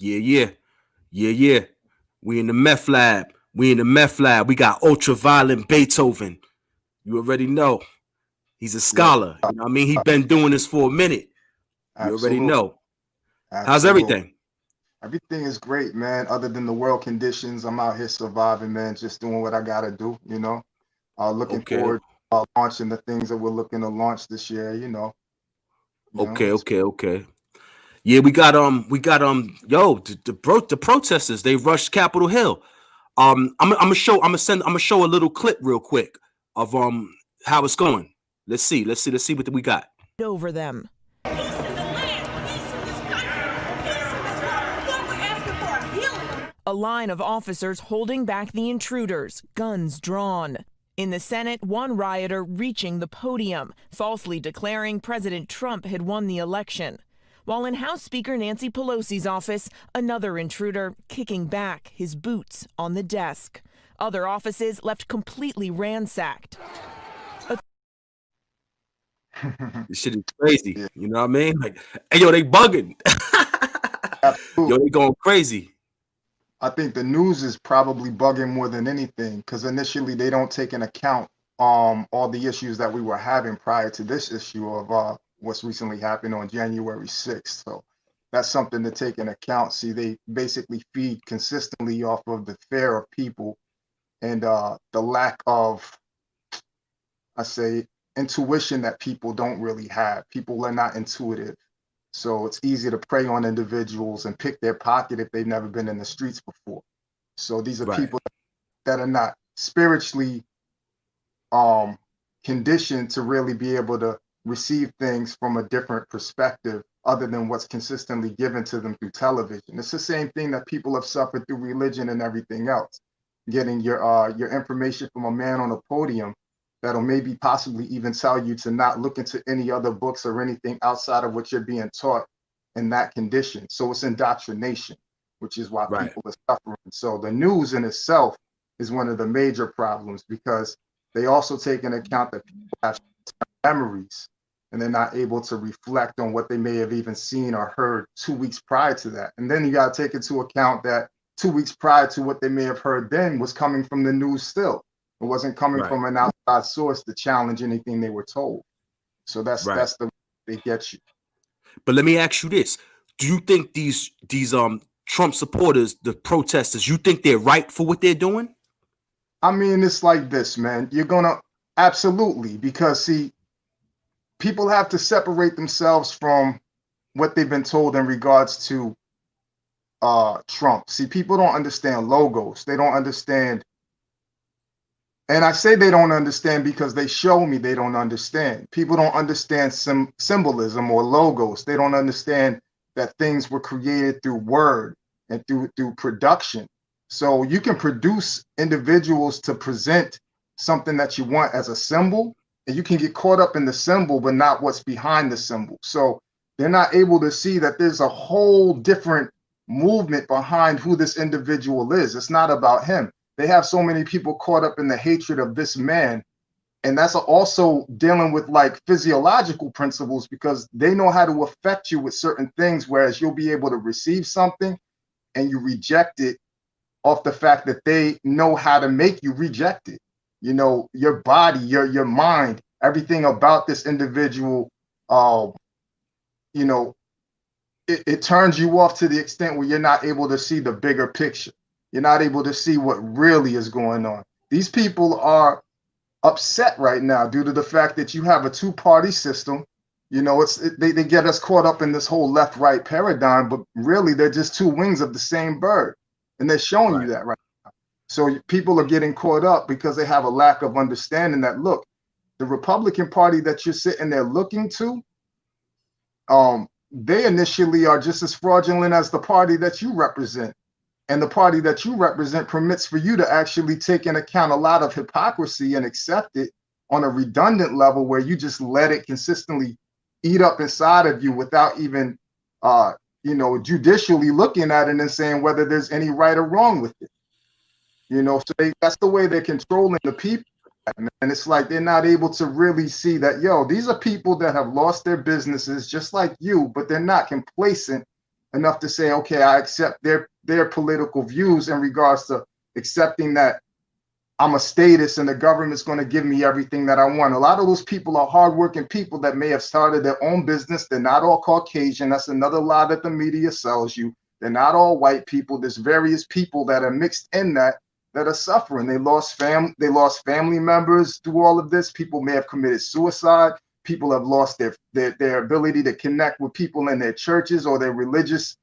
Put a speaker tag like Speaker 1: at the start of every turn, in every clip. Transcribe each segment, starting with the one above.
Speaker 1: Yeah, yeah, yeah, yeah. We in the meth lab. We in the meth lab. We got Ultraviolent Beethoven. You already know. He's a
Speaker 2: Yes,
Speaker 1: scholar. You know what I mean? He been doing this for a minute. You already
Speaker 2: absolutely,
Speaker 1: know. How's
Speaker 2: absolutely.
Speaker 1: everything?
Speaker 2: Everything is great, man. Other than the world conditions, I'm out here surviving, man. Just doing what I gotta do, you know. Looking
Speaker 1: Okay.
Speaker 2: forward to launching the things that we're looking to launch this year,
Speaker 1: Okay,
Speaker 2: It's
Speaker 1: okay, okay. Yeah, yo, the protesters, they rushed Capitol Hill. I'm gonna show a little clip real quick of how it's going. Let's see what we got.
Speaker 3: Over them. A line of officers holding back the intruders, guns drawn. In the Senate, one rioter reaching the podium, falsely declaring President Trump had won the election. While in House Speaker Nancy Pelosi's office, another intruder kicking back, his boots on the desk. Other offices left completely ransacked.
Speaker 1: This shit is crazy.
Speaker 2: yeah,
Speaker 1: You know what I mean? Like, hey, yo, they bugging.
Speaker 2: absolutely.
Speaker 1: Yo, they going crazy.
Speaker 2: I think the news is probably bugging more than anything because initially they don't take into account all the issues that we were having prior to this issue of what's recently happened on January 6th. So that's something to take into account. See, they basically feed consistently off of the fear of people and the lack of, I say, intuition that people don't really have. People are not intuitive. So it's easy to prey on individuals and pick their pocket if they've never been in the streets before. So these are
Speaker 1: Right.
Speaker 2: people that are not spiritually um, conditioned to really be able to receive things from a different perspective other than what's consistently given to them through television. It's the same thing that people have suffered through religion and everything else. Getting your information from a man on a podium that'll maybe possibly even tell you to not look into any other books or anything outside of what you're being taught in that condition. So it's indoctrination, which is why
Speaker 1: Right.
Speaker 2: people are suffering. So the news in itself is one of the major problems because they also take into account that people have memories and they're not able to reflect on what they may have even seen or heard 2 weeks prior to that. And then you got to take into account that 2 weeks prior to what they may have heard then was coming from the news still. It wasn't coming
Speaker 1: Right.
Speaker 2: from an outside source to challenge anything they were told. So that's
Speaker 1: Right.
Speaker 2: that's the they get you.
Speaker 1: But let me ask you this: do you think these Trump supporters, the protesters, you think they're right for what they're doing?
Speaker 2: I mean, it's like this, man. You're gonna absolutely because see, people have to separate themselves from what they've been told in regards to Trump. See, people don't understand logos. They don't understand. And I say they don't understand because they show me they don't understand. People don't understand symbolism or logos. They don't understand that things were created through word and through production. So you can produce individuals to present something that you want as a symbol, and you can get caught up in the symbol, but not what's behind the symbol. So they're not able to see that there's a whole different movement behind who this individual is. It's not about him. They have so many people caught up in the hatred of this man, and that's also dealing with like physiological principles because they know how to affect you with certain things, whereas you'll be able to receive something and you reject it off the fact that they know how to make you reject it. You know, your body, your mind, everything about this individual, uh, you know, it turns you off to the extent where you're not able to see the bigger picture. You're not able to see what really is going on. These people are upset right now due to the fact that you have a two-party system. You know, they get us caught up in this whole left-right paradigm, but really they're just two wings of the same bird. And they're showing you
Speaker 1: Right.
Speaker 2: that right now. So people are getting caught up because they have a lack of understanding that, look, the Republican Party that you're sitting there looking to, they initially are just as fraudulent as the party that you represent. And the party that you represent permits for you to actually take into account a lot of hypocrisy and accept it on a redundant level where you just let it consistently eat up inside of you without even judicially looking at it and saying whether there's any right or wrong with it. So that's the way they're controlling the people. And it's like they're not able to really see that, these are people that have lost their businesses just like you, but they're not complacent enough to say, okay, I accept their political views in regards to accepting that I'm a status and the government's going to give me everything that I want. A lot of those people are hardworking people that may have started their own business. They're not all Caucasian. That's another lie that the media sells you. They're not all white people. There's various people that are mixed in that are suffering. They lost family members through all of this. People may have committed suicide. People have lost their ability to connect with people in their churches or their religious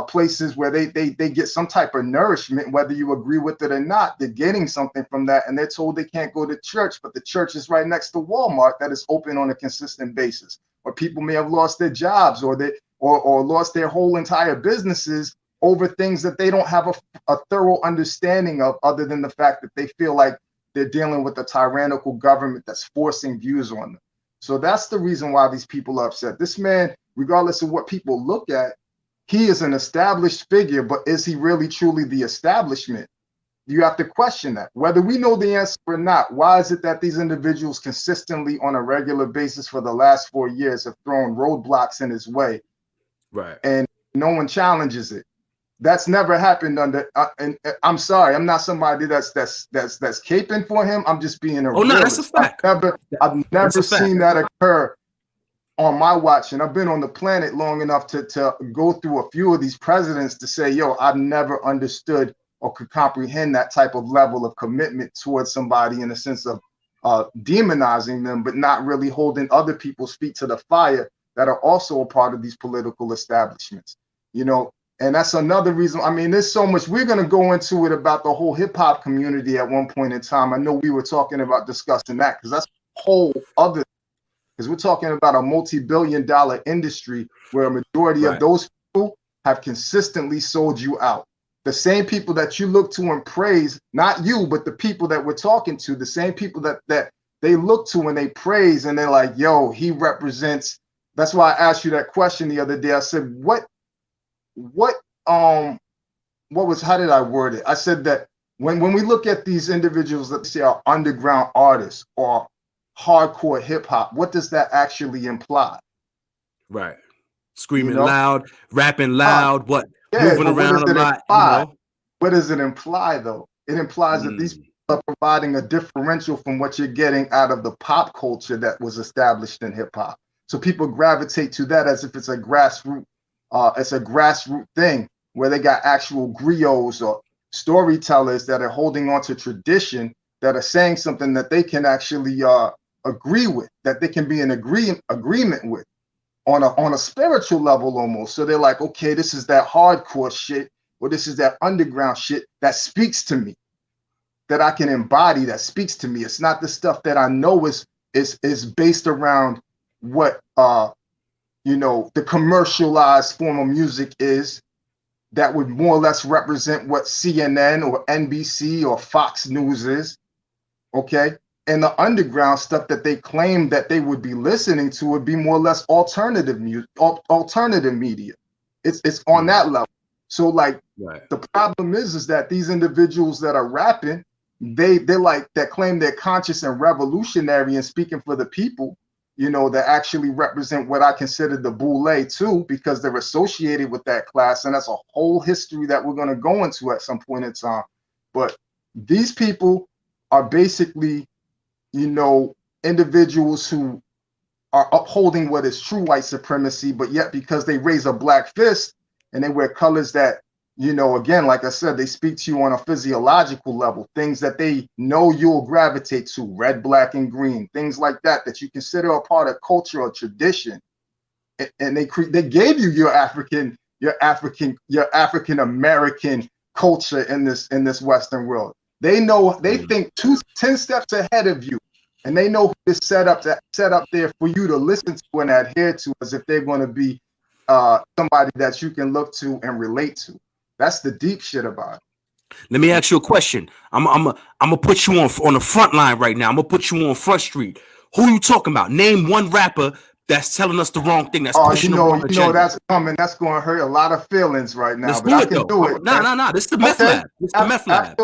Speaker 2: places where they get some type of nourishment, whether you agree with it or not. They're getting something from that, and they're told they can't go to church, but the church is right next to Walmart that is open on a consistent basis. Or people may have lost their jobs or lost their whole entire businesses over things that they don't have a thorough understanding of, other than the fact that they feel like they're dealing with a tyrannical government that's forcing views on them. So that's the reason why these people are upset. This man, regardless of what people look at, he is an established figure, but is he really truly the establishment? You have to question that. Whether we know the answer or not, why is it that these individuals consistently on a regular basis for the last 4 years have thrown roadblocks in his way?
Speaker 1: Right.
Speaker 2: And no one challenges it. That's never happened under, and I'm sorry, I'm not somebody that's caping for him. I'm just being a realist.
Speaker 1: No, that's a fact.
Speaker 2: I've never seen that occur on my watch, and I've been on the planet long enough to go through a few of these presidents to say, yo, I've never understood or could comprehend that type of level of commitment towards somebody in a sense of demonizing them, but not really holding other people's feet to the fire that are also a part of these political establishments, you know. And that's another reason. I mean, there's so much. We're going to go into it about the whole hip hop community at one point in time. I know we were talking about discussing that because that's a whole other, because we're talking about a multi-billion-dollar industry where a majority of those people have consistently sold you out. The same people that you look to and praise, not you, but the people that we're talking to, the same people that they look to and they praise, and they're like, yo, he represents. That's why I asked you that question the other day. I said, how did I word it? I said that when we look at these individuals that say are underground artists or hardcore hip hop, what does that actually imply?
Speaker 1: Right. Screaming loud, rapping loud, moving around a lot.
Speaker 2: What does it imply though? It implies that these people are providing a differential from what you're getting out of the pop culture that was established in hip hop. So people gravitate to that as if it's a grassroots thing where they got actual griots or storytellers that are holding on to tradition, that are saying something that they can actually agree with, that they can be in agreement with on a spiritual level almost. So they're like, okay, this is that hardcore shit, or this is that underground shit that speaks to me, that I can embody, that speaks to me. It's not the stuff that I know is based around what the commercialized form of music is, that would more or less represent what CNN or NBC or Fox News is, okay? And the underground stuff that they claim that they would be listening to would be more or less alternative music, alternative media. It's on that level. So like the problem is that these individuals that are rapping, they're like, that claim they're conscious and revolutionary and speaking for the people, that actually represent what I consider the boule too, because they're associated with that class. And that's a whole history that we're going to go into at some point in time. But these people are basically, individuals who are upholding what is true white supremacy, but yet because they raise a black fist and they wear colors that, again, like I said, they speak to you on a physiological level, things that they know you'll gravitate to, red, black, and green, things like that you consider a part of culture or tradition. And they gave you your African American culture in this Western world. They know, they think 10 steps ahead of you, and they know who to set up there for you to listen to and adhere to, as if they're going to be somebody that you can look to and relate to. That's the deep shit about it.
Speaker 1: Let me ask you a question. I'm gonna put you on the front line right now. I'm gonna put you on Front Street. Who you talking about? Name one rapper that's telling us the wrong thing. That's pushing the wrong agenda.
Speaker 2: That's coming. That's going to hurt a lot of feelings right now.
Speaker 1: Let's
Speaker 2: but
Speaker 1: do
Speaker 2: I
Speaker 1: it
Speaker 2: can
Speaker 1: though.
Speaker 2: do it.
Speaker 1: No. This is the meth lab. This is the meth lab.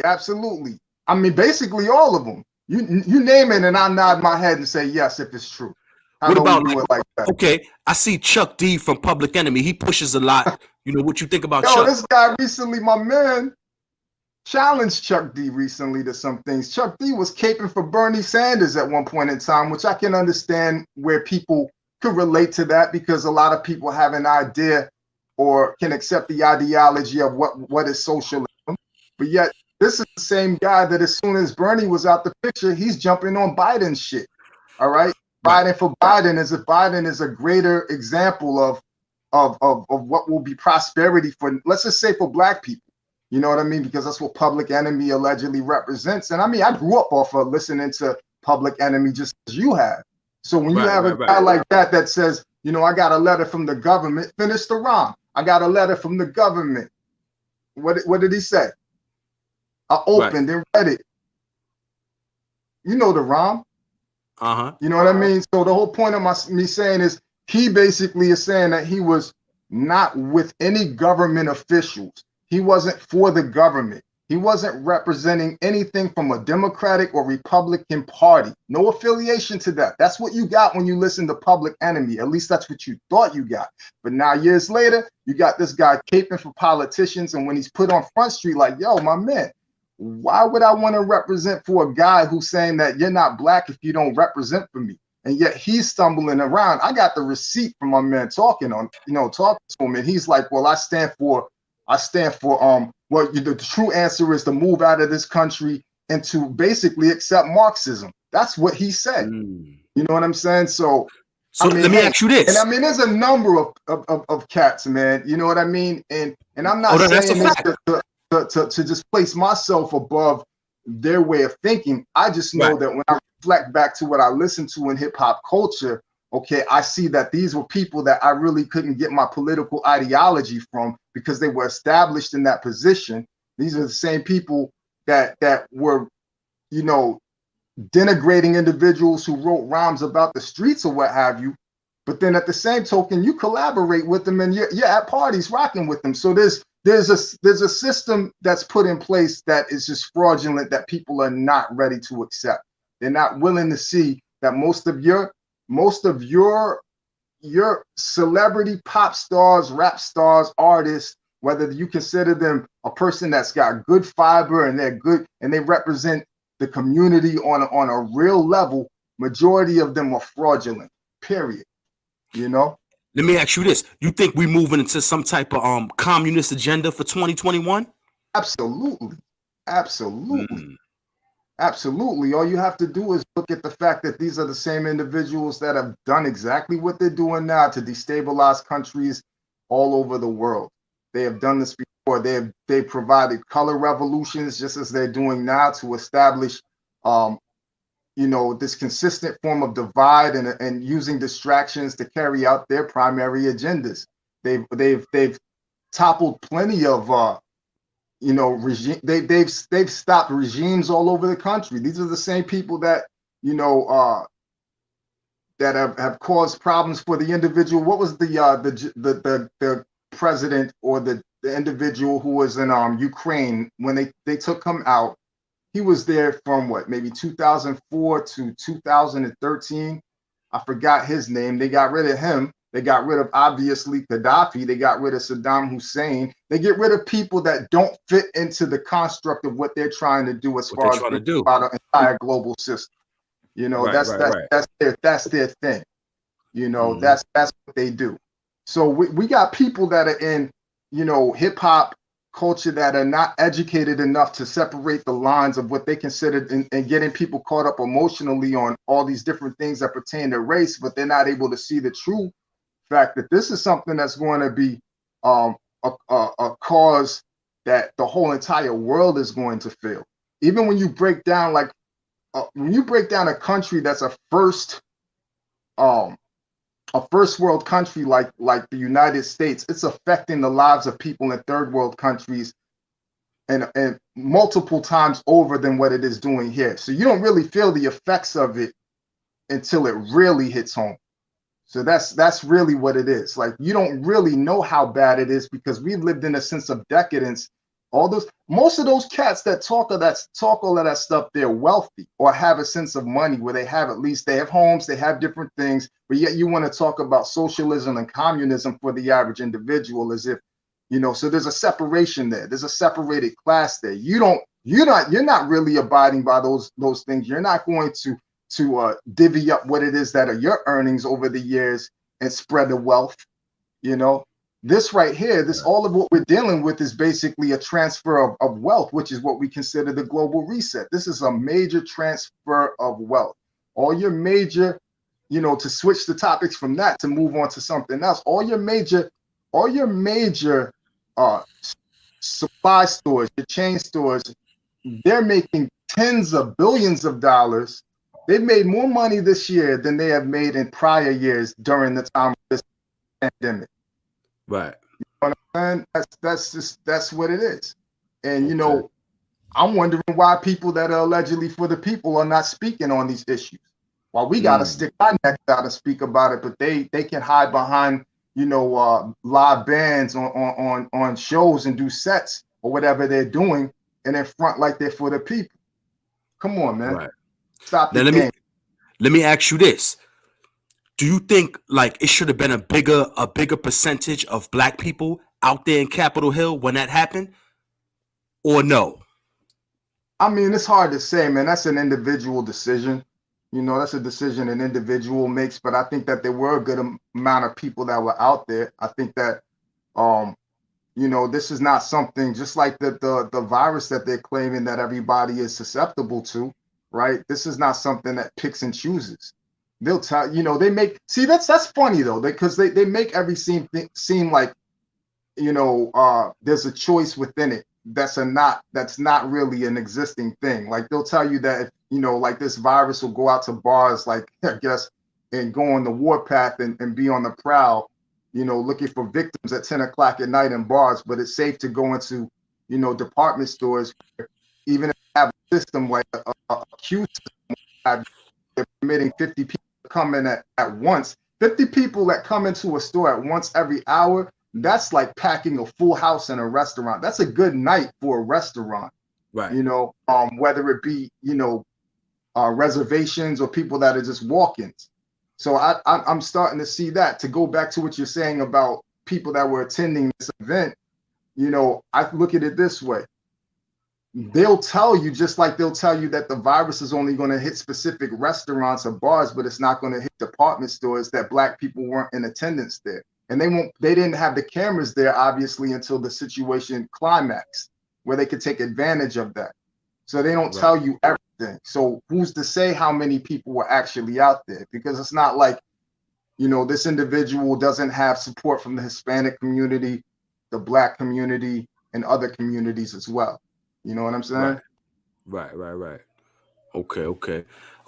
Speaker 2: Absolutely. I mean, basically all of them. You name it, and I nod my head and say yes if it's true. How
Speaker 1: What
Speaker 2: about
Speaker 1: about
Speaker 2: we do
Speaker 1: like,
Speaker 2: it like that?
Speaker 1: okay, I see Chuck D from Public Enemy. He pushes a lot. You know what you think about
Speaker 2: Yo,
Speaker 1: Chuck?
Speaker 2: this guy recently, my man, challenged Chuck D recently to some things. Chuck D was caping for Bernie Sanders at one point in time, which I can understand where people could relate to that because a lot of people have an idea or can accept the ideology of what is socialism. But yet, this is the same guy that as soon as Bernie was out the picture, he's jumping on Biden's shit. All right.
Speaker 1: Right.
Speaker 2: Biden for Biden is if Biden is a greater example of what will be prosperity for, let's just say, for black people. You know what I mean? Because that's what Public Enemy allegedly represents. And I mean, I grew up off of listening to Public Enemy just as you have. So when you have a guy like that that says, you know, I got a letter from the government, finish the rhyme. I got a letter from the government. What did he say? I opened and read it. You know the rhyme. You know what I mean? So the whole point of me saying is he basically is saying that he was not with any government officials. He wasn't for the government. He wasn't representing anything from a Democratic or Republican party. No affiliation to that. That's what you got when you listen to Public Enemy. At least that's what you thought you got. But now years later, you got this guy caping for politicians. And when he's put on Front Street, like, yo, my man, why would I want to represent for a guy who's saying that you're not black if you don't represent for me? And yet he's stumbling around. I got the receipt from my man talking to him. And he's like, well, I stand for the true answer is to move out of this country and to basically accept Marxism. That's what he said. You know what I'm saying? So I mean,
Speaker 1: let me ask you this.
Speaker 2: And I mean, there's a number of cats, man. You know what I mean? And I'm not saying this to just place myself above their way of thinking. I just know that when I reflect back to what I listened to in hip hop culture, okay, I see that these were people that I really couldn't get my political ideology from because they were established in that position. These are the same people that were, you know, denigrating individuals who wrote rhymes about the streets or what have you. But then at the same token, you collaborate with them and you're at parties rocking with them. So there's a system that's put in place that is just fraudulent that people are not ready to accept. They're not willing to see that most of your celebrity pop stars, rap stars, artists, whether you consider them a person that's got good fiber and they're good and they represent the community on a real level, majority of them are fraudulent, period. You know?
Speaker 1: Let me ask you this. You think we moving into some type of communist agenda for 2021?
Speaker 2: Absolutely. Absolutely. All you have to do is look at the fact that these are the same individuals that have done exactly what they're doing now to destabilize countries all over the world. They have done this before. They've provided color revolutions just as they're doing now to establish you know, this consistent form of divide and using distractions to carry out their primary agendas. They've toppled plenty of you know, regime. They've stopped regimes all over the country. These are the same people that, you know, that have caused problems for the individual. What was the president or the individual who was in Ukraine when they took him out? He was there from what, maybe 2004 to 2013. I forgot his name. They got rid of him. They got rid of, obviously, Gaddafi. They got rid of Saddam Hussein. They get rid of people that don't fit into the construct of what they're trying to do as far as about an entire global system. You know, that's their thing. You know, that's what they do. So we got people that are in, you know, hip hop culture that are not educated enough to separate the lines of what they consider and getting people caught up emotionally on all these different things that pertain to race, but they're not able to see the true fact that this is something that's going to be a cause that the whole entire world is going to fail. Even when you break down, like when you break down a country that's a first world country like the United States, it's affecting the lives of people in third world countries and multiple times over than what it is doing here. So you don't really feel the effects of it until it really hits home. So that's really what it is. Like, you don't really know how bad it is because we've lived in a sense of decadence All those, most of those cats that talk all of that stuff, they're wealthy or have a sense of money where they have, at least they have homes, they have different things, but yet you want to talk about socialism and communism for the average individual as if, so there's a separation there. There's a separated class there. You're not really abiding by those things. You're not going to divvy up what it is that are your earnings over the years and spread the wealth. This right here, all of what we're dealing with is basically a transfer of wealth, which is what we consider the global reset. This is a major transfer of wealth. All your major, to switch the topics from that to move on to something else, all your major supply stores, your chain stores, they're making tens of billions of dollars. They've made more money this year than they have made in prior years during the time of this pandemic.
Speaker 1: Right.
Speaker 2: You know what I'm saying? That's what it is. And I'm wondering why people that are allegedly for the people are not speaking on these issues. While we gotta stick our necks out and speak about it, but they can hide behind live bands on shows and do sets or whatever they're doing, and then front like they're for the people. Come on, man.
Speaker 1: Right.
Speaker 2: Stop the
Speaker 1: now
Speaker 2: game.
Speaker 1: Let me ask you this. Do you think like it should have been a bigger percentage of black people out there in Capitol Hill when that happened? Or no?
Speaker 2: I mean, it's hard to say, man. That's an individual decision. That's a decision an individual makes, but I think that there were a good amount of people that were out there. I think that this is not something just like the virus that they're claiming that everybody is susceptible to, right? This is not something that picks and chooses. They'll tell they make that's funny though, because they make every seem like there's a choice within it that's not really an existing thing. Like they'll tell you that like this virus will go out to bars, like I guess, and go on the warpath and be on the prowl, looking for victims at 10 o'clock at night in bars, but it's safe to go into department stores, even if you have a system like a queue system, they're permitting 50 people to come in at once. 50 people that come into a store at once every hour, that's like packing a full house in a restaurant. That's a good night for a restaurant,
Speaker 1: right?
Speaker 2: Whether it be reservations or people that are just walk-ins. So I'm starting to see that. To go back to what you're saying about people that were attending this event, I look at it this way. They'll tell you, just like they'll tell you that the virus is only going to hit specific restaurants or bars, but it's not going to hit department stores, that black people weren't in attendance there. And they didn't have the cameras there, obviously, until the situation climaxed, where they could take advantage of that. So they don't tell you everything. So who's to say how many people were actually out there? Because it's not like, this individual doesn't have support from the Hispanic community, the black community, and other communities as well. You know what I'm saying?
Speaker 1: Right.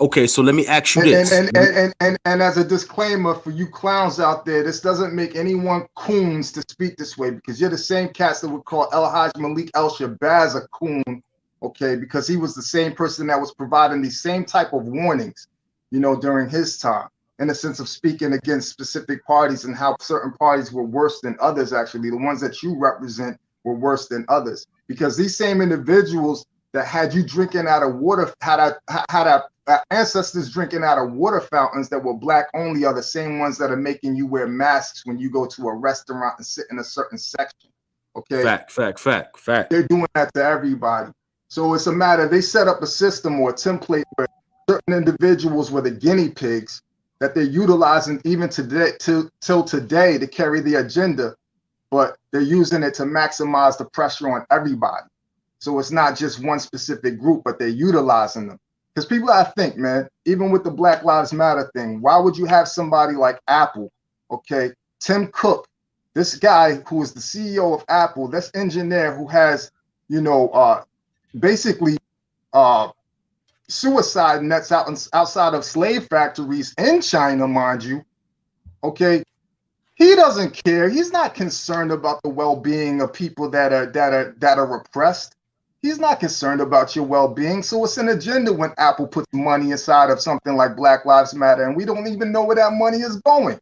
Speaker 1: Okay. So let me ask you this.
Speaker 2: And as a disclaimer for you clowns out there, this doesn't make anyone coons to speak this way, because you're the same cats that would call El Haj Malik El Shabazz a coon, okay? Because he was the same person that was providing these same type of warnings, during his time, in the sense of speaking against specific parties and how certain parties were worse than others. Actually, the ones that you represent were worse than others, because these same individuals that had you drinking out of water, had ancestors drinking out of water fountains that were black only, are the same ones that are making you wear masks when you go to a restaurant and sit in a certain section. Okay.
Speaker 1: Fact.
Speaker 2: They're doing that to everybody. So it's a matter, they set up a system or a template where certain individuals were the guinea pigs that they're utilizing even today till today to carry the agenda, but they're using it to maximize the pressure on everybody. So it's not just one specific group, but they're utilizing them. Because people gotta think, man, even with the Black Lives Matter thing, why would you have somebody like Apple, okay, Tim Cook, this guy who is the CEO of Apple, this engineer who has, basically suicide nets outside of slave factories in China, mind you, okay? He doesn't care. He's not concerned about the well-being of people that are repressed. He's not concerned about your well-being. So it's an agenda when Apple puts money inside of something like Black Lives Matter, and we don't even know where that money is going.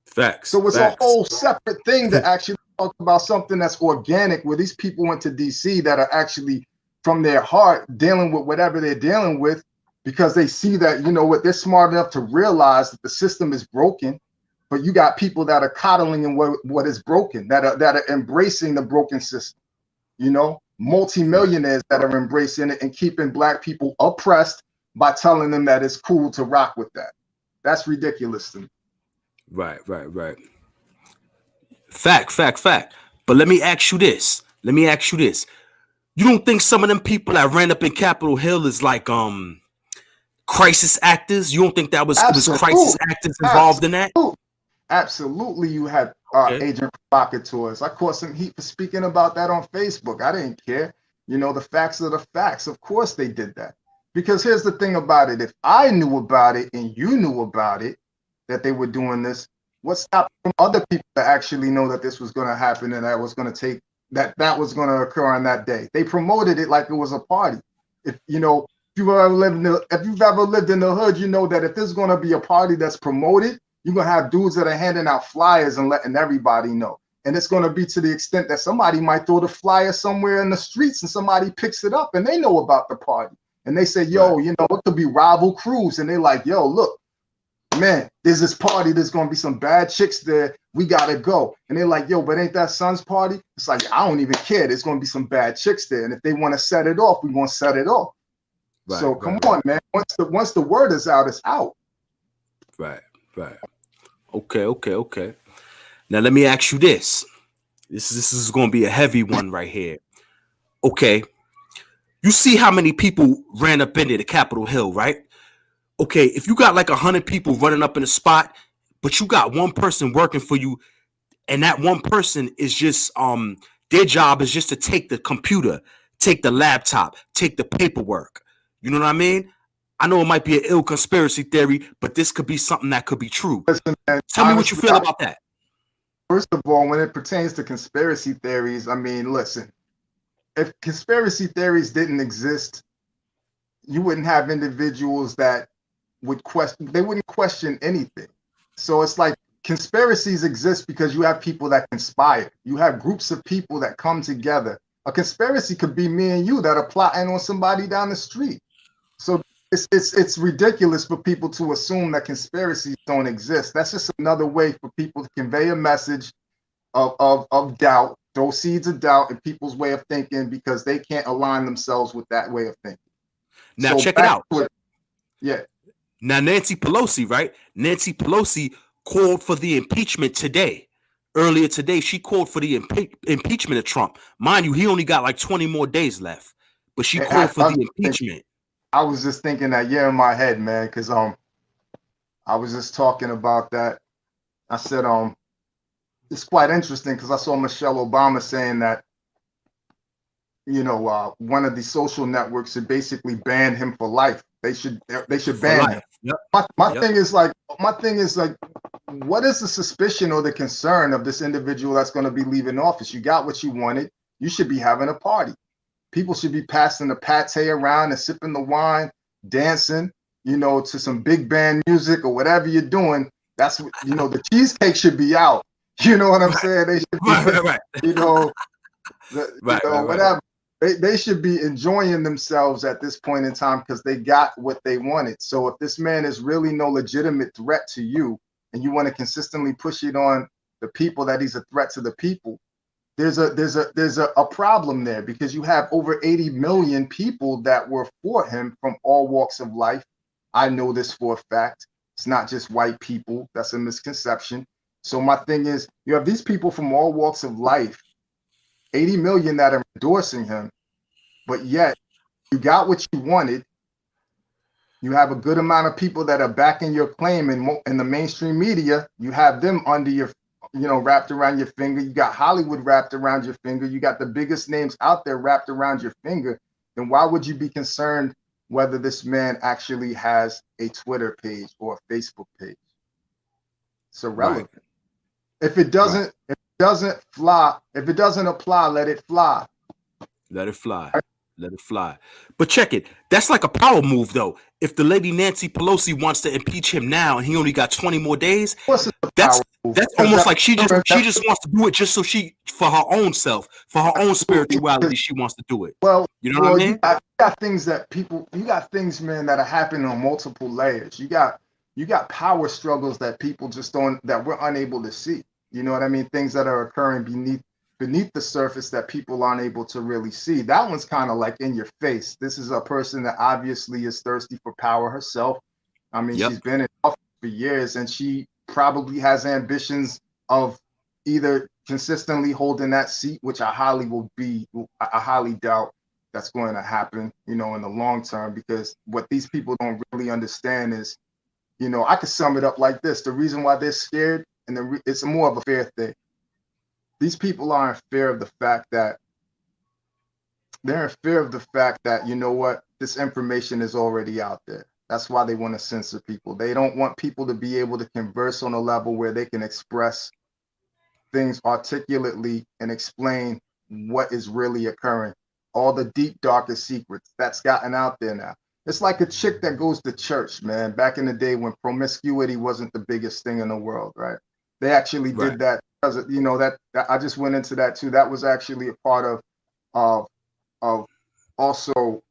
Speaker 1: Facts.
Speaker 2: So it's a whole separate thing to actually talk about something that's organic, where these people went to DC that are actually from their heart dealing with whatever they're dealing with, because they see that, you know what, they're smart enough to realize that the system is broken. But you got people that are coddling in what is broken, that are embracing the broken system. You know, multimillionaires that are embracing it and keeping black people oppressed by telling them that it's cool to rock with that. That's ridiculous to me.
Speaker 1: Right. Fact. But let me ask you this. You don't think some of them people that ran up in Capitol Hill is like crisis actors? You don't think that was crisis actors involved in that?
Speaker 2: Absolutely, you had agent provocateurs. I caught some heat for speaking about that on Facebook. I didn't care. You know, the facts are the facts. Of course they did that. Because here's the thing about it. If I knew about it and you knew about it, that they were doing this, what stopped from other people to actually know that this was going to happen and that was going to take, that was going to occur on that day? They promoted it like it was a party. If you know, if you've ever lived in the hood, you know that if there's going to be a party that's promoted, you're going to have dudes that are handing out flyers and letting everybody know. And it's going to be to the extent that somebody might throw the flyer somewhere in the streets and somebody picks it up and they know about the party. And they say, yo, you know, it could be rival crews. And they're like, yo, look, man, there's this party. There's going to be some bad chicks there. We got to go. And they're like, yo, but ain't that Son's party? It's like, I don't even care. There's going to be some bad chicks there. And if they want to set it off, we're going to set it off. So come on, man. Once the word is out, it's out.
Speaker 1: Right. Okay. Now let me ask you this. This is going to be a heavy one right here. Okay. You see how many people ran up into the Capitol Hill, right? Okay, if you got like 100 people running up in a spot, but you got one person working for you, and that one person is just their job is just to take the computer, take the laptop, take the paperwork. You know what I mean? I know it might be an ill conspiracy theory, but this could be something that could be true.
Speaker 2: Listen, man,
Speaker 1: tell me what you feel about that.
Speaker 2: First of all, when it pertains to conspiracy theories, I mean, listen, if conspiracy theories didn't exist, you wouldn't have individuals that would they wouldn't question anything. So it's like conspiracies exist because you have people that conspire. You have groups of people that come together. A conspiracy could be me and you that are plotting on somebody down the street. So it's ridiculous for people to assume that conspiracies don't exist. That's just another way for people to convey a message of doubt, throw seeds of doubt in people's way of thinking because they can't align themselves with that way of thinking.
Speaker 1: Now check it out.
Speaker 2: Yeah.
Speaker 1: Now Nancy Pelosi, right? Nancy Pelosi called for the impeachment today. Earlier today, she called for the impeachment of Trump. Mind you, he only got like 20 more days left, but she called for the impeachment.
Speaker 2: I was just thinking that, in my head, man, because I was just talking about that. I said, it's quite interesting because I saw Michelle Obama saying that, you know, one of the social networks should basically ban him for life. They should ban him. Yep. My thing is like, what is the suspicion or the concern of this individual that's going to be leaving office? You got what you wanted. You should be having a party. People should be passing the pate around and sipping the wine, dancing, you know, to some big band music or whatever you're doing. That's what, you know, the cheesecake should be out. You know what I'm saying? They should be, you know, whatever. They should be enjoying themselves at this point in time because they got what they wanted. So if this man is really no legitimate threat to you and you want to consistently push it on the people that he's a threat to the people, there's a problem there because you have over 80 million people that were for him from all walks of life. I know this for a fact. It's not just white people. That's a misconception. So my thing is, you have these people from all walks of life, 80 million that are endorsing him, but yet you got what you wanted. You have a good amount of people that are backing your claim in the mainstream media. You have them under your, you know, wrapped around your finger. You got Hollywood wrapped around your finger. You got the biggest names out there wrapped around your finger. Then why would you be concerned whether this man actually has a Twitter page or a Facebook page? It's irrelevant. Right. If it doesn't, if it doesn't apply, let it fly.
Speaker 1: Let it fly. Let it fly. But check it. That's like a power move, though. If the lady Nancy Pelosi wants to impeach him now, and he only got 20 more days,
Speaker 2: What's the
Speaker 1: that's
Speaker 2: power move?
Speaker 1: that's
Speaker 2: Because
Speaker 1: almost
Speaker 2: that's
Speaker 1: like she
Speaker 2: that's
Speaker 1: just wants to do it just so for her own self, for her own
Speaker 2: absolutely.
Speaker 1: spirituality. She wants to do it.
Speaker 2: Well,
Speaker 1: You know what I
Speaker 2: you
Speaker 1: mean?
Speaker 2: got things that people, you got things, man, that are happening on multiple layers. You got power struggles that people just don't, that we're unable to see. You know what I mean? Things that are occurring beneath the surface that people aren't able to really see. That one's kind of like in your face. This is a person that obviously is thirsty for power herself. I mean,
Speaker 1: Yep.
Speaker 2: she's been in office for years, and she probably has ambitions of either consistently holding that seat, which I highly doubt that's going to happen, in the long term, because what these people don't really understand is, I could sum it up like this. The reason why they're scared, and it's more of a fear thing. These people are in fear of the fact that you know what, this information is already out there. That's why they want to censor people. They don't want people to be able to converse on a level where they can express things articulately and explain what is really occurring. All the deep, darkest secrets that's gotten out there now. It's like a chick that goes to church, man. Back in the day when promiscuity wasn't the biggest thing in the world, right? They actually
Speaker 1: Right.
Speaker 2: did that because, that I just went into that too. That was actually a part of also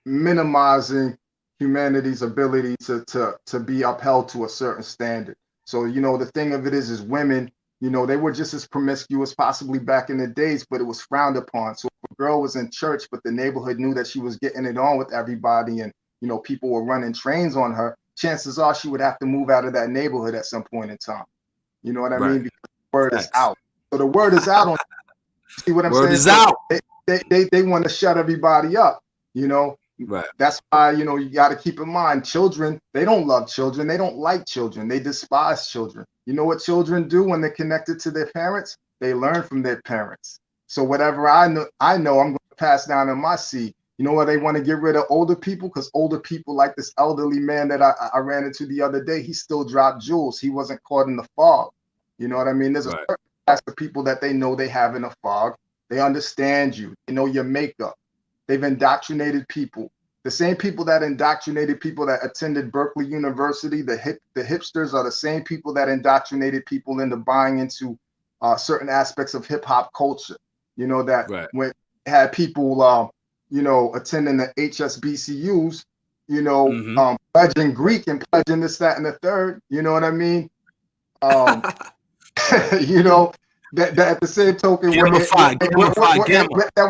Speaker 2: minimizing humanity's ability to be upheld to a certain standard. So, the thing of it is women, they were just as promiscuous possibly back in the days, but it was frowned upon. So if a girl was in church, but the neighborhood knew that she was getting it on with everybody, and, people were running trains on her, chances are she would have to move out of that neighborhood at some point in time. You know what I mean? Because the word is out. So the word is out on, see what I'm saying?
Speaker 1: Word is out.
Speaker 2: They want to shut everybody up,
Speaker 1: Right.
Speaker 2: That's why, you got to keep in mind, children, they don't love children. They don't like children. They despise children. You know what children do when they're connected to their parents? They learn from their parents. So whatever I know I'm going to pass down in my seed. You know why they want to get rid of older people? Because older people, like this elderly man that I ran into the other day, he still dropped jewels. He wasn't caught in the fog. You know what I mean? There's a certain class of people that they know they have in a fog. They understand you. They know your makeup. They've indoctrinated people. The same people that indoctrinated people that attended Berkeley University, the hipsters, are the same people that indoctrinated people into buying into certain aspects of hip hop culture. When had people, attending the HSBCUs, pledging Greek and pledging this, that, and the third. You know what I mean? That at the same token, that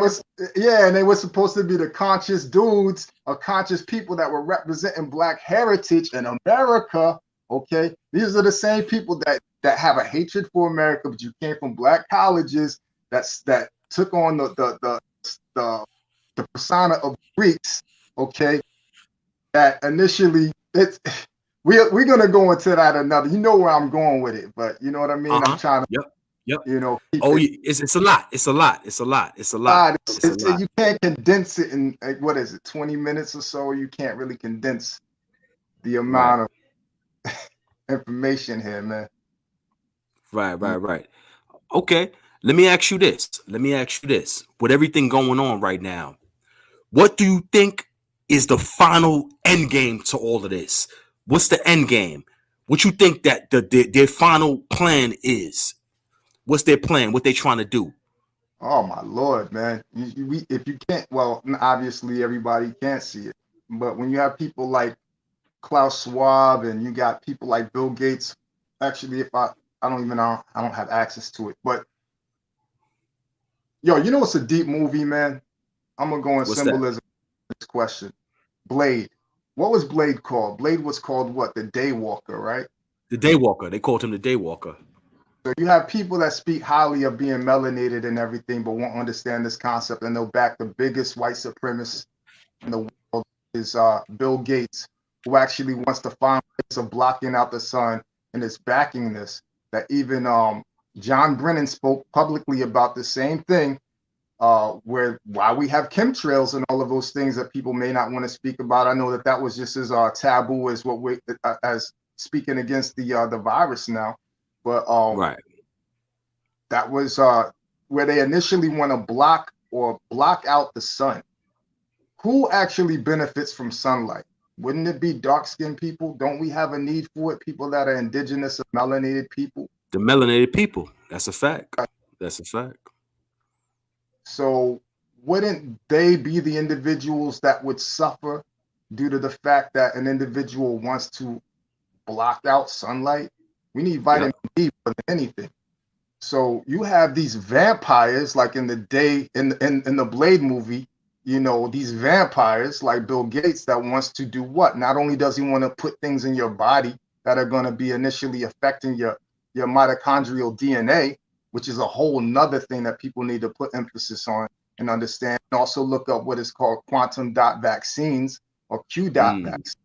Speaker 2: was, and they were supposed to be the conscious dudes or conscious people that were representing Black heritage in America. Okay, these are the same people that have a hatred for America, but you came from Black colleges that took on the persona of Greeks. Okay, that initially we're gonna go into that another. You know where I'm going with it, but you know what I mean. I'm trying to.
Speaker 1: Yep.
Speaker 2: It's
Speaker 1: a lot. It's a lot.
Speaker 2: You can't condense it in, what is it, 20 minutes or so. You can't really condense the amount of information here, man.
Speaker 1: Right. Okay. Let me ask you this. With everything going on right now, what do you think is the final end game to all of this? What's the end game? What you think that their final plan is? What's their plan? What they trying to do?
Speaker 2: Oh my Lord, man! If you can't, well, obviously everybody can't see it, but when you have people like Klaus Schwab and you got people like Bill Gates, actually, if I don't even know, I don't have access to it, but yo, it's a deep movie, man. I'm gonna go in symbolism. This question, Blade. What was Blade called? Blade was called what? The Daywalker, right?
Speaker 1: The Daywalker. They called him the Daywalker.
Speaker 2: So you have people that speak highly of being melanated and everything, but won't understand this concept, and they'll back the biggest white supremacist in the world is Bill Gates, who actually wants to find ways of blocking out the sun and is backing this. That even John Brennan spoke publicly about the same thing, why we have chemtrails and all of those things that people may not want to speak about. I know that was just as taboo as what we as speaking against the virus now. But that was where they initially want to block or block out the sun, who actually benefits from sunlight? Wouldn't it be dark-skinned people? Don't we have a need for it? People that are indigenous or melanated people?
Speaker 1: The melanated people. That's a fact. That's a fact.
Speaker 2: So wouldn't they be the individuals that would suffer due to the fact that an individual wants to block out sunlight? We need vitamin D more than anything. So you have these vampires, like in the Blade movie, you know, these vampires like Bill Gates that wants to do what? Not only does he want to put things in your body that are going to be initially affecting your mitochondrial DNA, which is a whole nother thing that people need to put emphasis on and understand. And also look up what is called quantum dot vaccines or Q dot vaccines.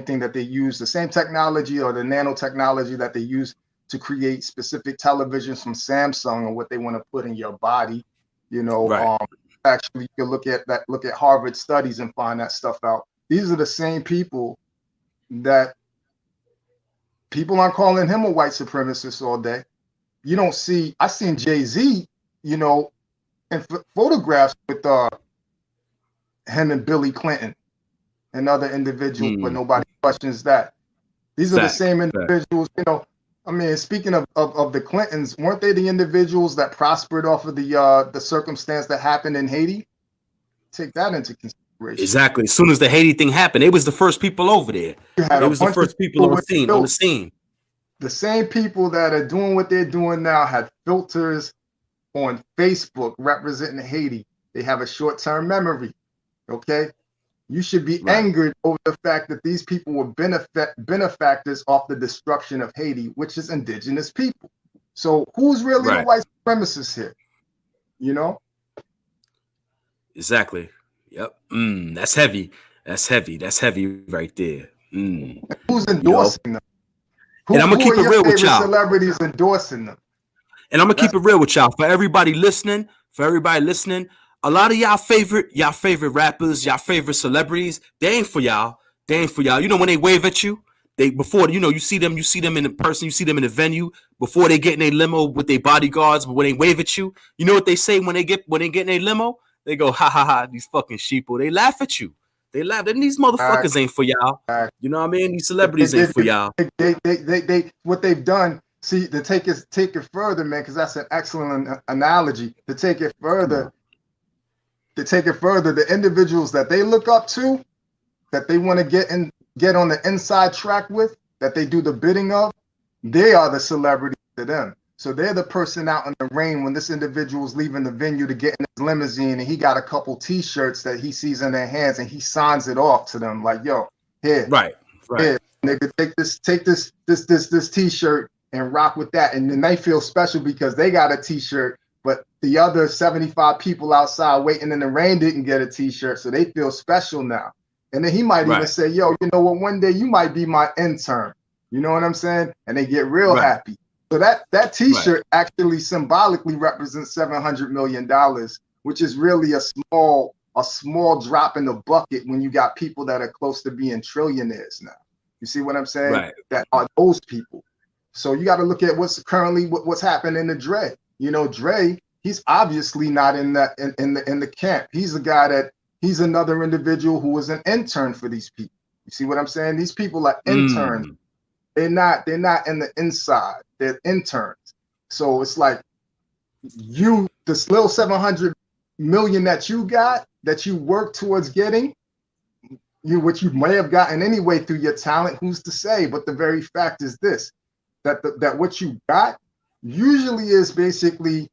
Speaker 2: Thing that they use, the same technology or the nanotechnology that they use to create specific televisions from Samsung and what they want to put in your body. You know, actually you can look at Harvard studies and find that stuff out. These are the same people that people aren't calling him a white supremacist all day. You don't see, I seen Jay-Z, you know, in photographs with him and Billy Clinton and other individuals, but nobody questions that. These are the same individuals, you know. I mean, speaking of the Clintons, weren't they the individuals that prospered off of the circumstance that happened in Haiti? Take that into consideration.
Speaker 1: Exactly. As soon as the Haiti thing happened, they was the first people over there. They was the first people on the scene.
Speaker 2: The same people that are doing what they're doing now had filters on Facebook representing Haiti. They have a short-term memory. Okay. You should be angered over the fact that these people were benefactors off the destruction of Haiti, which is indigenous people. So who's really the white supremacist here? You know?
Speaker 1: Exactly. Yep. That's heavy. That's heavy. That's heavy right there.
Speaker 2: Who's endorsing them?
Speaker 1: And I'm gonna keep it real with y'all.
Speaker 2: Celebrities endorsing them.
Speaker 1: And I'm gonna keep it real with y'all. For everybody listening, a lot of y'all favorite rappers, y'all favorite celebrities, they ain't for y'all. They ain't for y'all. You know, when they wave at you, before you see them in the person, you see them in the venue before they get in a limo with their bodyguards. But when they wave at you, you know what they say when they get in a limo? They go, ha ha ha, these fucking sheeple. They laugh at you. They laugh. And these motherfuckers ain't for y'all. You know what I mean? These celebrities ain't for y'all.
Speaker 2: They what they've done. See, to take it further, man, because that's an excellent analogy. To take it further. The individuals that they look up to, that they want to get on the inside track with, that they do the bidding of, they are the celebrity to them. So they're the person out in the rain when this individual's leaving the venue to get in his limousine and he got a couple T-shirts that he sees in their hands and he signs it off to them like, yo, here, here, nigga, take this T-shirt and rock with that. And then they feel special because they got a T-shirt, but the other 75 people outside waiting in the rain didn't get a T-shirt, so they feel special now. And then he might even say, yo, you know what, one day you might be my intern. You know what I'm saying? And they get real happy. So that T-shirt actually symbolically represents $700 million, which is really a small drop in the bucket when you got people that are close to being trillionaires now. You see what I'm saying? That are those people. So you got to look at what's happening to Dre. You know, Dre, he's obviously not in the camp. He's a guy he's another individual who was an intern for these people. You see what I'm saying? These people are interns. They're not in the inside. They're interns. So it's like this little 700 million that you got, that you work towards getting, what you may have gotten anyway through your talent, who's to say? But the very fact is this, that what you got usually is basically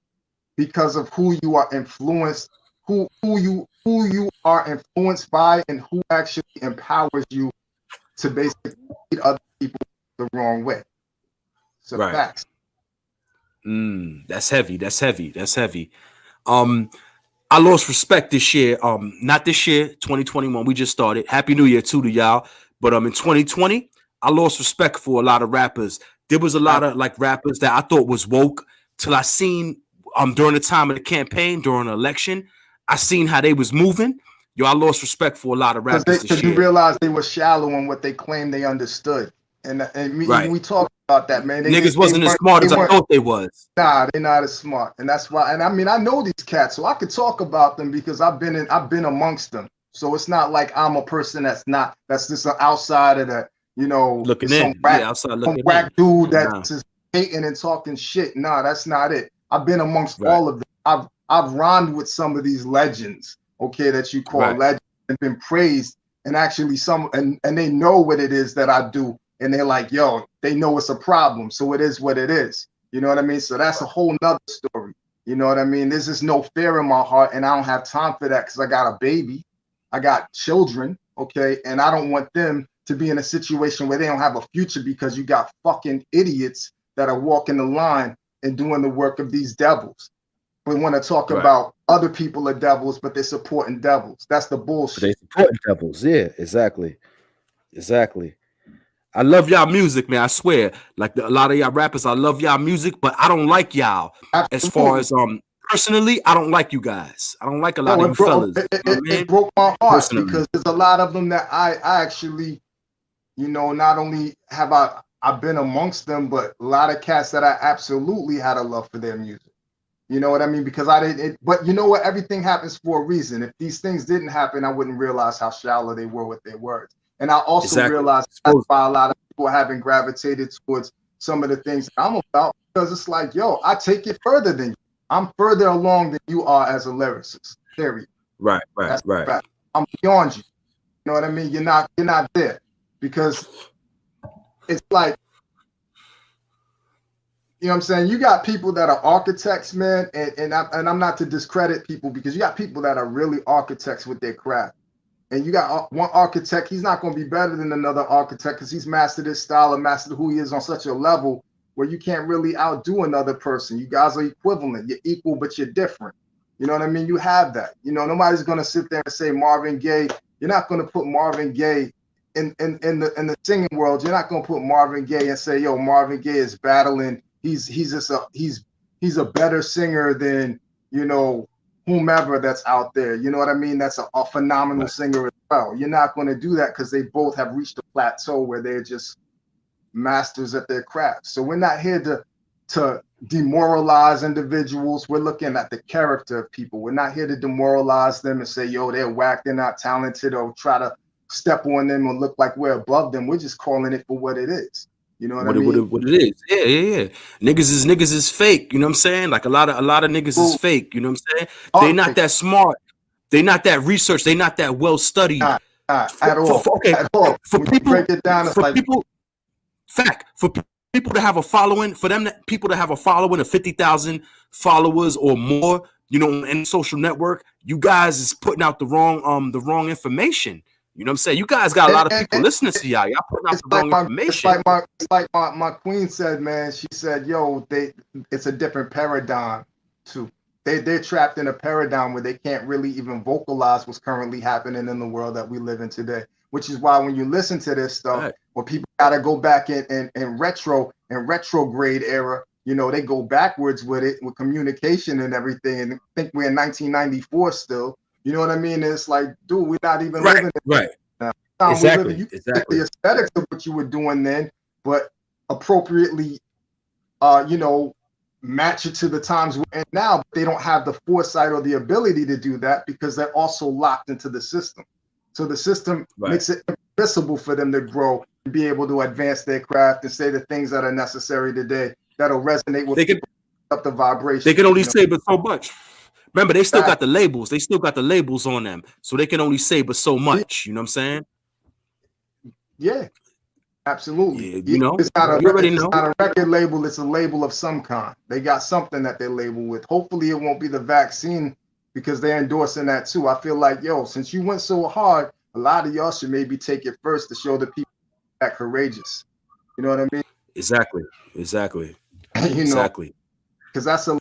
Speaker 2: because of who you are influenced, who you are influenced by, and who actually empowers you to basically lead other people the wrong way. So facts.
Speaker 1: That's heavy. That's heavy. That's heavy. I lost respect this year. Not this year, 2021. We just started. Happy New Year too to y'all. But in 2020, I lost respect for a lot of rappers. There was a lot of like rappers that I thought was woke till I seen during the time of the campaign, during the election, I seen how they was moving. Yo, I lost respect for a lot of rappers.
Speaker 2: Because you realize they were shallow in what they claimed they understood. And we talk about that, man.
Speaker 1: Niggas wasn't as smart as I thought they was.
Speaker 2: Nah, they're not as smart, and that's why. And I mean, I know these cats, so I could talk about them because I've been amongst them. So it's not like I'm a person that's just an outsider that
Speaker 1: Looking
Speaker 2: some
Speaker 1: in,
Speaker 2: whack,
Speaker 1: yeah, outside
Speaker 2: some
Speaker 1: looking
Speaker 2: whack
Speaker 1: in.
Speaker 2: dude that's
Speaker 1: Nah.
Speaker 2: just hating and talking shit. Nah, that's not it. I've been amongst
Speaker 1: Right.
Speaker 2: all of them. I've rhymed with some of these legends, okay, that you call
Speaker 1: Right.
Speaker 2: legends, and been praised, and actually and they know what it is that I do, and they're like, yo, they know it's a problem, so it is what it is. You know what I mean? So that's a whole nother story. You know what I mean? There's just no fear in my heart, and I don't have time for that because I got a baby, I got children, okay, and I don't want them to be in a situation where they don't have a future because you got fucking idiots that are walking the line and doing the work of these devils. We want to talk
Speaker 1: Right.
Speaker 2: about other people are devils, but they're supporting devils. That's the bullshit.
Speaker 4: They supporting devils. Yeah, exactly. Exactly.
Speaker 1: I love y'all music, man. I swear. Like a lot of y'all rappers, I love y'all music, but I don't like y'all. As far as personally, I don't like you guys. I don't like a lot of you fellas.
Speaker 2: It broke my heart
Speaker 1: Personally.
Speaker 2: because there's a lot of them that I actually, not only have I've been amongst them, but a lot of cats that I absolutely had a love for their music. You know what I mean? Because I didn't, but you know what? Everything happens for a reason. If these things didn't happen, I wouldn't realize how shallow they were with their words. And I also realized that's why a lot of people haven't gravitated towards some of the things that I'm about, because it's like, yo, I take it further than you. I'm further along than you are as a lyricist. Period.
Speaker 1: Right.
Speaker 2: I'm beyond you. You know what I mean? You're not there, because it's like, you know what I'm saying? You got people that are architects, man, and I'm not to discredit people, because you got people that are really architects with their craft. And you got one architect, he's not going to be better than another architect because he's mastered his style and mastered who he is on such a level where you can't really outdo another person. You guys are equivalent. You're equal, but you're different. You know what I mean? You have that. Nobody's going to sit there and say Marvin Gaye. You're not going to put Marvin Gaye in the singing world. You're not going to put Marvin Gaye and say, yo, Marvin Gaye is battling. He's a better singer than, whomever that's out there. You know what I mean? That's a phenomenal singer as well. You're not going to do that because they both have reached a plateau where they're just masters at their craft. So we're not here to demoralize individuals. We're looking at the character of people. We're not here to demoralize them and say, yo, they're whack, they're not talented, or try to step on them and look like we're above them. We're just calling it for what it is. You know what I mean?
Speaker 1: What it is. Yeah. Niggas is fake. You know what I'm saying? Like a lot of niggas is fake. You know what I'm saying? They not that smart. They not that researched. They not that well studied.
Speaker 2: Not at all. At all.
Speaker 1: For
Speaker 2: when
Speaker 1: people,
Speaker 2: break it down, it's like
Speaker 1: people to have a following, people to have a following of 50,000 followers or more, in social network, you guys is putting out the wrong information. You know what I'm saying? You guys got a lot of people listening to y'all. Y'all putting out the wrong information.
Speaker 2: It's like my queen said, man. She said, yo, it's a different paradigm too. They're trapped in a paradigm where they can't really even vocalize what's currently happening in the world that we live in today. Which is why when you listen to this stuff, where people gotta go back in retrograde era, they go backwards with it, with communication and everything, and think we're in 1994 still. You know what I mean? It's like, dude, we're not even living it
Speaker 1: right
Speaker 2: now.
Speaker 1: Exactly.
Speaker 2: You get the aesthetics of what you were doing then, but appropriately, match it to the times we're in now. But they don't have the foresight or the ability to do that because they're also locked into the system. So the system makes it impossible for them to grow and be able to advance their craft and say the things that are necessary today that'll resonate with people, up the vibration.
Speaker 1: They can only say but so much. Remember, they still got the labels. They still got the labels on them. So they can only say but so much. You know what I'm saying?
Speaker 2: Yeah, absolutely.
Speaker 1: Yeah,
Speaker 2: it's not a record label. It's a label of some kind. They got something that they label with. Hopefully it won't be the vaccine because they're endorsing that too. I feel like, yo, since you went so hard, a lot of y'all should maybe take it first to show the people that courageous. You know what I mean?
Speaker 1: Exactly.
Speaker 2: Exactly. Because that's a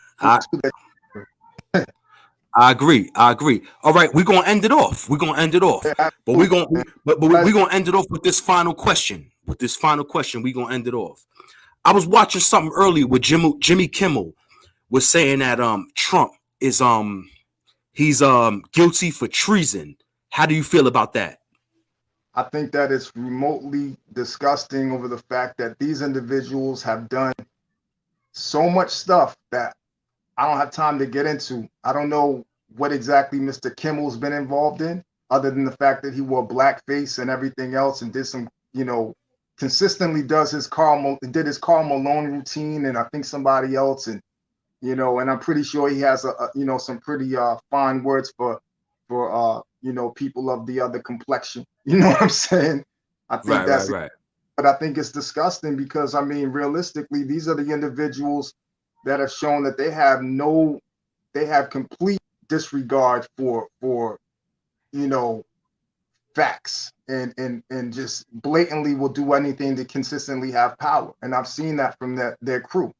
Speaker 1: I agree. All right, we're gonna end it off. But we're gonna end it off with this final question. We're gonna end it off. I was watching something earlier with Jimmy Kimmel was saying that Trump is he's guilty for treason. How do you feel about that?
Speaker 2: I think that it's remotely disgusting over the fact that these individuals have done so much stuff that I don't have time to get into. I don't know what exactly Mr. Kimmel's been involved in, other than the fact that he wore blackface and everything else and did some, consistently did his Karl Malone routine, and I think somebody else, and and I'm pretty sure he has some pretty fine words for people of the other complexion. You know what I'm saying? I think
Speaker 1: right.
Speaker 2: But I think it's disgusting because, I mean, realistically, these are the individuals that have shown that they have complete disregard for facts, and just blatantly will do anything to consistently have power. And I've seen that from their crew,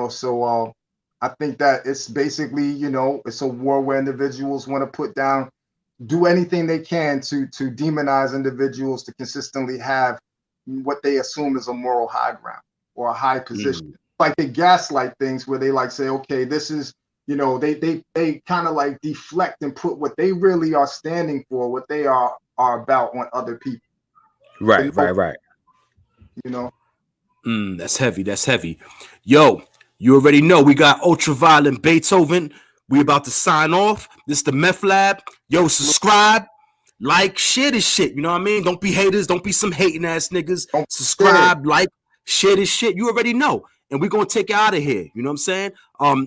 Speaker 2: so I think that it's basically, it's a war where individuals want to do anything they can to demonize individuals to consistently have what they assume is a moral high ground or a high position. Like they gaslight things where they like say, okay, this is, they kind of like deflect and put what they really are standing for, what they are about, on other people.
Speaker 4: Right.
Speaker 1: That's heavy. That's heavy. Yo, you already know we got Ultraviolent Beethoven. We about to sign off. This is the Meth Lab. Yo, subscribe, like, share this shit. You know what I mean? Don't be haters. Don't be some hating ass niggas. Subscribe, like, share this shit. You already know. And we're gonna take it out of here. You know what I'm saying?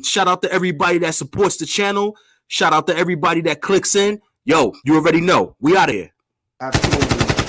Speaker 1: Shout out to everybody that supports the channel. Shout out to everybody that clicks in. Yo, you already know. We out of here.
Speaker 2: Absolutely.